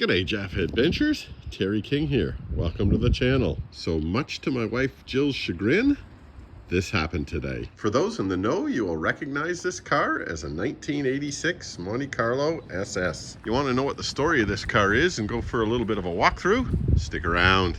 G'day Jaffa Adventures, Terry King here. Welcome to the channel. So much to my wife Jill's chagrin, this happened today. For those in the know, you will recognize this car as a 1986 Monte Carlo SS. You want to know what the story of this car is and go for a little bit of a walkthrough? Stick around.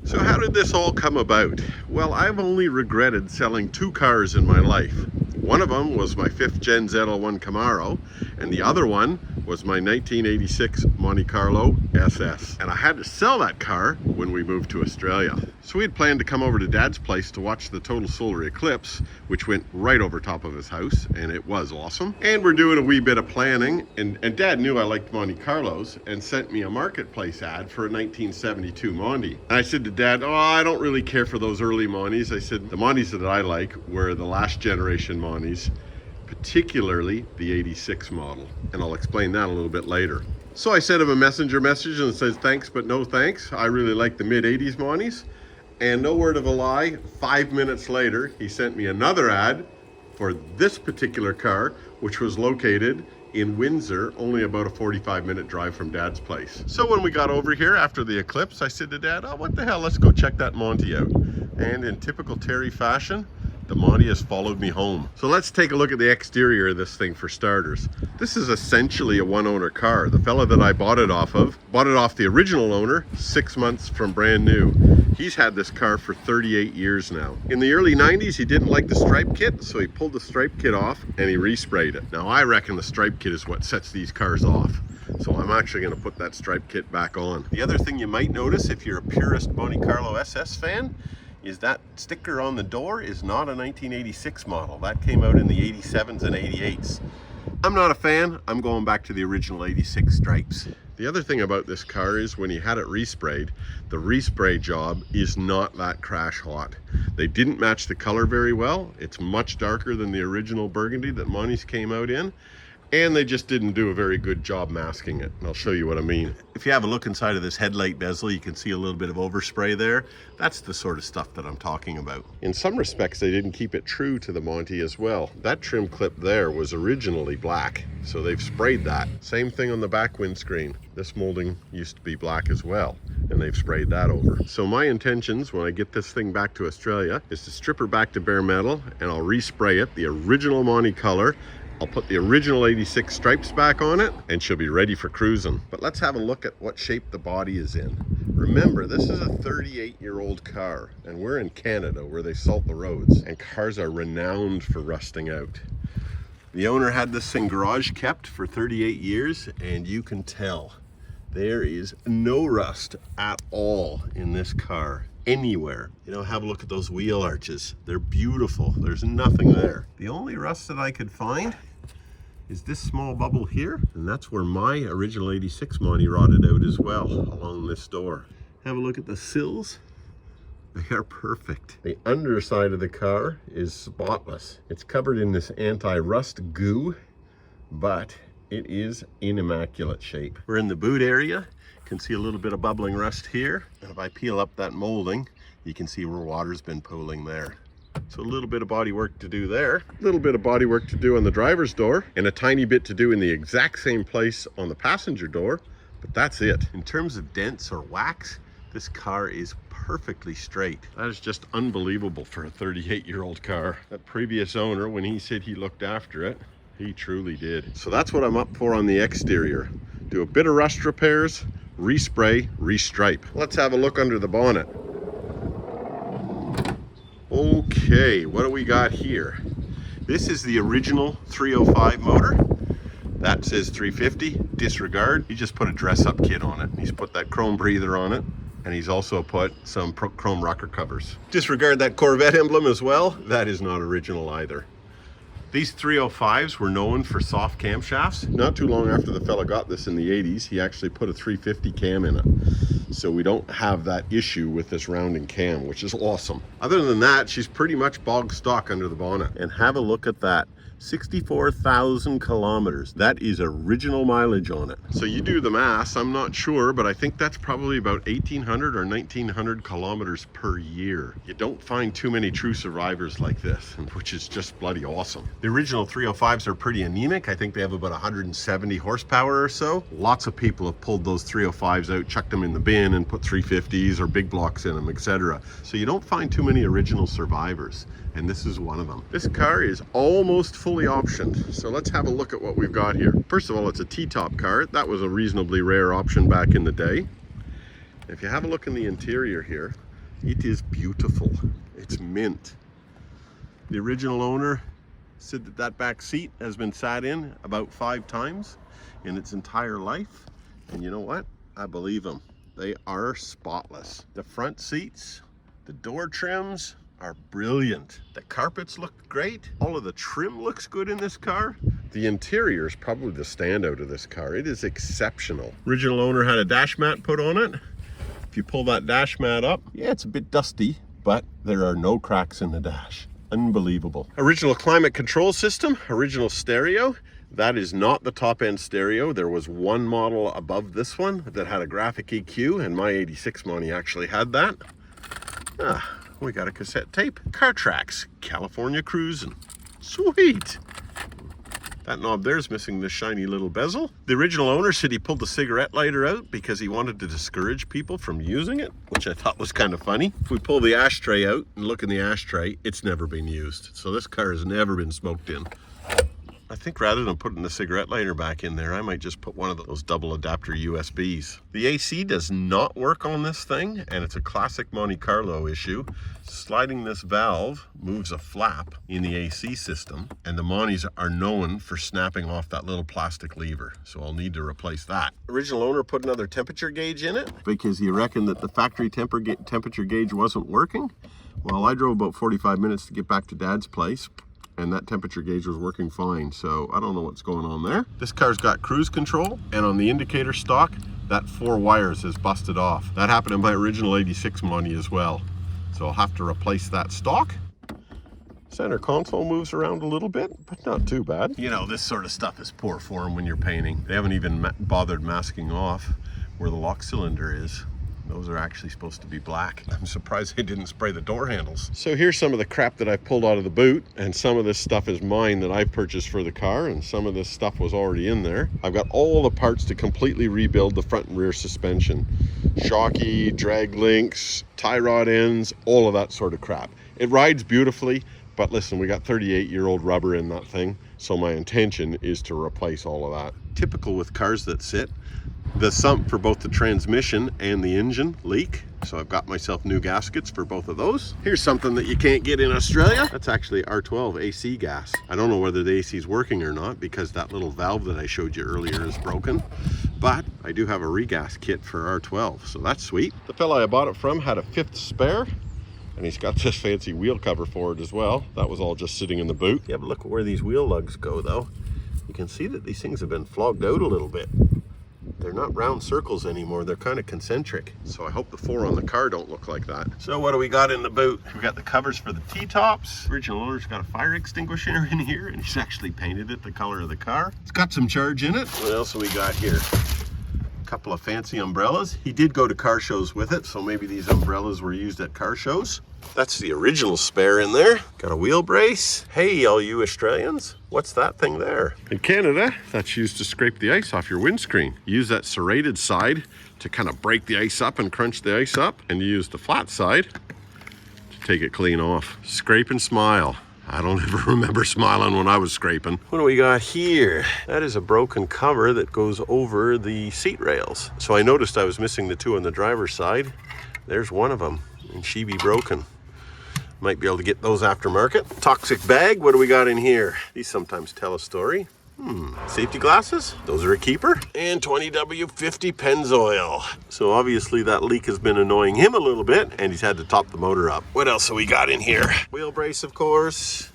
So how did this all come about? Well, I've only regretted selling two cars in my life. One of them was my 5th Gen ZL1 Camaro, and the other one was my 1986 Monte Carlo SS. And I had to sell that car when we moved to Australia. So we had planned to come over to Dad's place to watch the total solar eclipse, which went right over top of his house, and it was awesome. And we're doing a wee bit of planning, and Dad knew I liked Monte Carlos and sent me a marketplace ad for a 1972 Monte. And I said to Dad, oh, I don't really care for those early Montes. I said, the Montes that I like were the last generation Montes, particularly the 86 model. And I'll explain that a little bit later. So I sent him a messenger message and says, thanks, but no thanks. I really like the mid-80s Montes. And no word of a lie, 5 minutes later, he sent me another ad for this particular car, which was located in Windsor, only about a 45-minute drive from Dad's place. So when we got over here after the eclipse, I said to Dad, oh, what the hell, let's go check that Monte out. And in typical Terry fashion, the Monte has followed me home. So let's take a look at the exterior of this thing for starters. This is essentially a one-owner car. The fella that I bought it off the original owner 6 months from brand new. He's had this car for 38 years now. In the early 90s, he didn't like the stripe kit, so he pulled the stripe kit off and he resprayed it. Now I reckon the stripe kit is what sets these cars off. So I'm actually going to put that stripe kit back on. The other thing you might notice if you're a purist Monte Carlo SS fan is that sticker on the door is not a 1986 model. That came out in the 87s and 88s. I'm not a fan. I'm going back to the original 86 stripes. The other thing about this car is when he had it resprayed, the respray job is not that crash hot. They didn't match the color very well. It's much darker than the original burgundy that Montes came out in. And they just didn't do a very good job masking it. And I'll show you what I mean. If you have a look inside of this headlight bezel, you can see a little bit of overspray there. That's the sort of stuff that I'm talking about. In some respects, they didn't keep it true to the Monte as well. That trim clip there was originally black, so they've sprayed that. Same thing on the back windscreen. This molding used to be black as well, and they've sprayed that over. So my intentions when I get this thing back to Australia is to strip her back to bare metal, and I'll respray it the original Monte color. I'll put the original 86 stripes back on it and she'll be ready for cruising. But let's have a look at what shape the body is in. Remember, this is a 38-year-old car and we're in Canada where they salt the roads and cars are renowned for rusting out. The owner had this thing garage kept for 38 years and you can tell there is no rust at all in this car. Anywhere. You know, have a look at those wheel arches. They're beautiful. There's nothing there. The only rust that I could find is this small bubble here, and that's where my original 86 Monte rotted out as well, along this door. Have a look at the sills. They are perfect. The underside of the car is spotless. It's covered in this anti-rust goo, but it is in immaculate shape. We're in the boot area. Can see a little bit of bubbling rust here, and if I peel up that molding you can see where water's been pooling there. So a little bit of body work to do there, a little bit of body work to do on the driver's door, and a tiny bit to do in the exact same place on the passenger door, but that's it. In terms of dents or wax, this car is perfectly straight. That is just unbelievable for a 38-year-old car. That previous owner, when he said he looked after it, he truly did. So that's what I'm up for on the exterior. Do a bit of rust repairs, respray, restripe. Let's have a look under the bonnet. Okay, what do we got here? This is the original 305 motor. That says 350, disregard. He just put a dress-up kit on it. He's put that chrome breather on it, and he's also put some chrome rocker covers. Disregard that Corvette emblem as well. That is not original either. These 305s were known for soft camshafts. Not too long after the fella got this in the 80s, he actually put a 350 cam in it. So we don't have that issue with this rounding cam, which is awesome. Other than that, she's pretty much bog stock under the bonnet. And have a look at that. 64,000 kilometers. That is original mileage on it. So you do the math, I'm not sure, but I think that's probably about 1,800 or 1,900 kilometers per year. You don't find too many true survivors like this, which is just bloody awesome. The original 305s are pretty anemic. I think they have about 170 horsepower or so. Lots of people have pulled those 305s out, chucked them in the bin, and put 350s or big blocks in them, etc. So you don't find too many original survivors, and this is one of them. This car is almost fully optioned, so let's have a look at what we've got here. First of all, it's a T-top car. That was a reasonably rare option back in the day. If you have a look in the interior here, it is beautiful. It's mint. The original owner said that that back seat has been sat in about 5 times in its entire life, and you know what? I believe him. They are spotless. The front seats, the door trims are brilliant. The carpets look great. All of the trim looks good in this car. The interior is probably the standout of this car. It is exceptional. Original owner had a dash mat put on it. If you pull that dash mat up, yeah, it's a bit dusty, but there are no cracks in the dash. Unbelievable. Original climate control system, original stereo. That is not the top end stereo. There was one model above this one that had a graphic EQ, and my 86 Monte actually had that. We got a cassette tape. Car Tracks, California Cruising. Sweet. That knob there's missing this shiny little bezel. The original owner said he pulled the cigarette lighter out because he wanted to discourage people from using it, which I thought was kind of funny. If we pull the ashtray out and look in the ashtray, it's never been used. So this car has never been smoked in. I think rather than putting the cigarette lighter back in there, I might just put one of those double adapter USBs. The AC does not work on this thing, and it's a classic Monte Carlo issue. Sliding this valve moves a flap in the AC system, and the Montes are known for snapping off that little plastic lever, so I'll need to replace that. Original owner put another temperature gauge in it because he reckoned that the factory temperature gauge wasn't working. Well, I drove about 45 minutes to get back to Dad's place, and that temperature gauge was working fine, so I don't know what's going on there. This car's got cruise control, and on the indicator stock, that 4 wires is busted off. That happened in my original 86 Monte as well, so I'll have to replace that stock. Center console moves around a little bit, but not too bad. You know, this sort of stuff is poor form when you're painting. They haven't even bothered masking off where the lock cylinder is. Those are actually supposed to be black. I'm surprised they didn't spray the door handles. So here's some of the crap that I pulled out of the boot, and some of this stuff is mine that I purchased for the car, and some of this stuff was already in there. I've got all the parts to completely rebuild the front and rear suspension. Shocky, drag links, tie rod ends, all of that sort of crap. It rides beautifully, but listen, we got 38-year-old rubber in that thing, so my intention is to replace all of that. Typical with cars that sit, the sump for both the transmission and the engine leak, so I've got myself new gaskets for both of those. Here's something that you can't get in Australia. That's actually R12 AC gas. I don't know whether the AC is working or not because that little valve that I showed you earlier is broken, but I do have a regas kit for R12, so that's sweet. The fella I bought it from had a 5th spare, and he's got this fancy wheel cover for it as well. That was all just sitting in the boot. You have a look at where these wheel lugs go though. You can see that these things have been flogged out a little bit. They're not round circles anymore, they're kind of concentric. So I hope the 4 on the car don't look like that. So what do we got in the boot? We got the covers for the T-tops. Original owner's got a fire extinguisher in here, and he's actually painted it the color of the car. It's got some charge in it. What else have we got here? A couple of fancy umbrellas. He did go to car shows with it, so maybe these umbrellas were used at car shows. That's the original spare in there. Got a wheel brace. Hey, all you Australians, what's that thing there? In Canada, that's used to scrape the ice off your windscreen. You use that serrated side to kind of break the ice up and crunch the ice up, and you use the flat side to take it clean off. Scrape and smile. I don't ever remember smiling when I was scraping. What do we got here? That is a broken cover that goes over the seat rails. So I noticed I was missing the 2 on the driver's side. There's one of them, and she be broken. Might be able to get those aftermarket. Toxic bag, what do we got in here? These sometimes tell a story. Safety glasses, those are a keeper. And 20W50 Pennzoil. So obviously that leak has been annoying him a little bit, and he's had to top the motor up. What else have we got in here? Wheel brace, of course.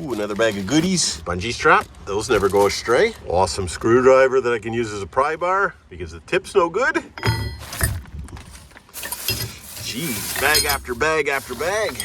Ooh, another bag of goodies. Bungee strap, those never go astray. Awesome screwdriver that I can use as a pry bar because the tip's no good. Jeez, bag after bag after bag.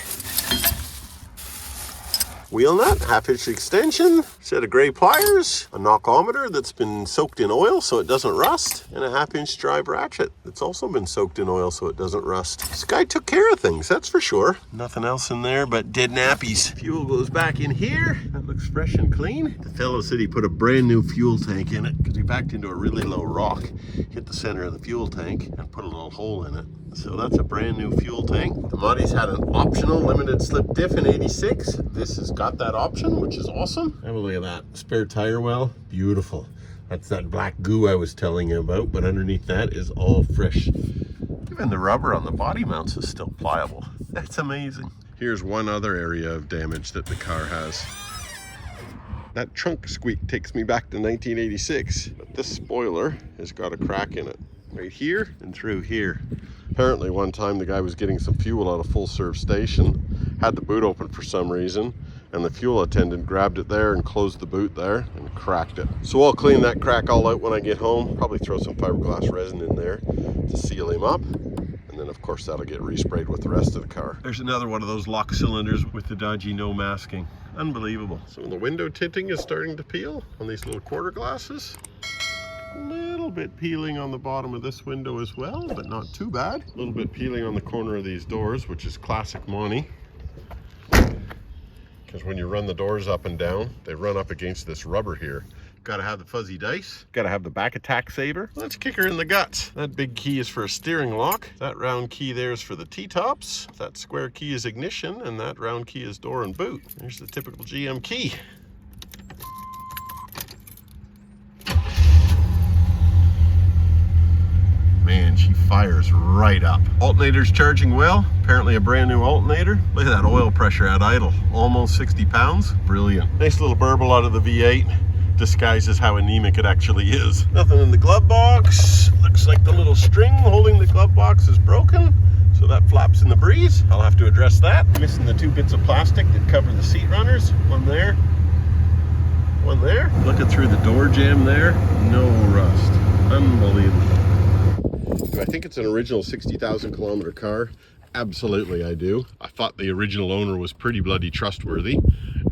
wheel nut, 1/2 inch extension, set of gray pliers, a knockometer that's been soaked in oil so it doesn't rust, and a 1/2 inch drive ratchet that's also been soaked in oil so it doesn't rust. This guy took care of things, that's for sure. Nothing else in there but dead nappies. Fuel goes back in here. That looks fresh and clean. The fellow said he put a brand new fuel tank in it because he backed into a really low rock, hit the center of the fuel tank, and put a little hole in it. So that's a brand new fuel tank. The Monte's had an optional limited slip diff in 86. This has got that option, which is awesome. Have a look at that. Spare tire well, beautiful. That's that black goo I was telling you about, but underneath that is all fresh. Even the rubber on the body mounts is still pliable. That's amazing. Here's one other area of damage that the car has. That trunk squeak takes me back to 1986, but this spoiler has got a crack in it. Right here and through here. Apparently one time the guy was getting some fuel out of full serve station, had the boot open for some reason, and the fuel attendant grabbed it there and closed the boot there and cracked it. So I'll clean that crack all out when I get home, probably throw some fiberglass resin in there to seal him up. And then of course that'll get resprayed with the rest of the car. There's another one of those lock cylinders with the dodgy no masking. Unbelievable. So the window tinting is starting to peel on these little quarter glasses. A little bit peeling on the bottom of this window as well, but not too bad. A little bit peeling on the corner of these doors, which is classic Monte. Because when you run the doors up and down, they run up against this rubber here. Gotta have the fuzzy dice, gotta have the back attack saver. Let's kick her in the guts. That big key is for a steering lock. That round key there is for the T-tops. That square key is ignition, and that round key is door and boot. There's the typical GM key. Man, she fires right up. Alternator's charging well. Apparently a brand new alternator. Look at that oil pressure at idle. Almost 60 pounds. Brilliant. Nice little burble out of the V8. Disguises how anemic it actually is. Nothing in the glove box. Looks like the little string holding the glove box is broken, so that flaps in the breeze. I'll have to address that. Missing the 2 bits of plastic that cover the seat runners. One there, one there. Looking through the door jamb there, no rust. Unbelievable. Do I think it's an original 60,000 kilometer car? Absolutely I do. I thought the original owner was pretty bloody trustworthy.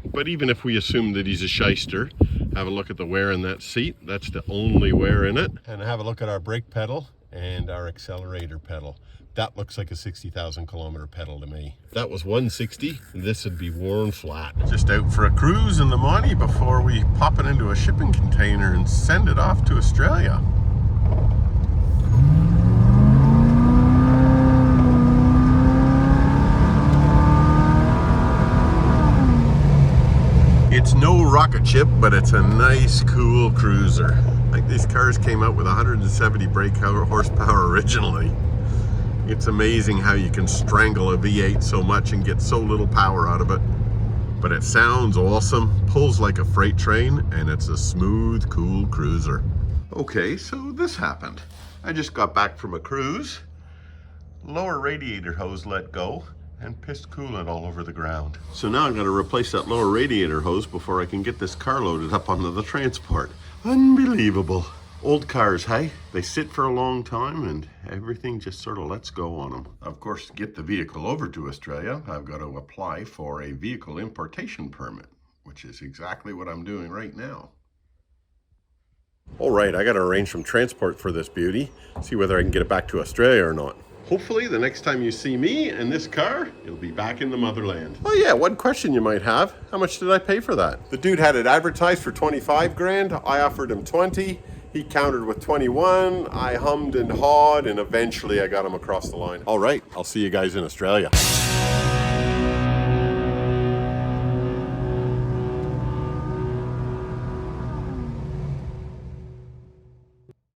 But even if we assume that he's a shyster, have a look at the wear in that seat. That's the only wear in it. And have a look at our brake pedal and our accelerator pedal. That looks like a 60,000 kilometer pedal to me. If that was 160, this would be worn flat. Just out for a cruise in the Monte before we pop it into a shipping container and send it off to Australia. It's no rocket ship, but it's a nice, cool cruiser. Like these cars came out with 170 brake horsepower originally. It's amazing how you can strangle a V8 so much and get so little power out of it. But it sounds awesome, pulls like a freight train, and it's a smooth, cool cruiser. Okay, so this happened. I just got back from a cruise. Lower radiator hose let go, and pissed coolant all over the ground. So now I'm gonna replace that lower radiator hose before I can get this car loaded up onto the transport. Unbelievable. Old cars, hey? They sit for a long time and everything just sort of lets go on them. Of course, to get the vehicle over to Australia, I've got to apply for a vehicle importation permit, which is exactly what I'm doing right now. All right, I gotta arrange some transport for this beauty, see whether I can get it back to Australia or not. Hopefully the next time you see me in this car, you'll be back in the motherland. Oh yeah, one question you might have. How much did I pay for that? The dude had it advertised for 25 grand. I offered him 20. He countered with 21. I hummed and hawed, and eventually I got him across the line. All right, I'll see you guys in Australia.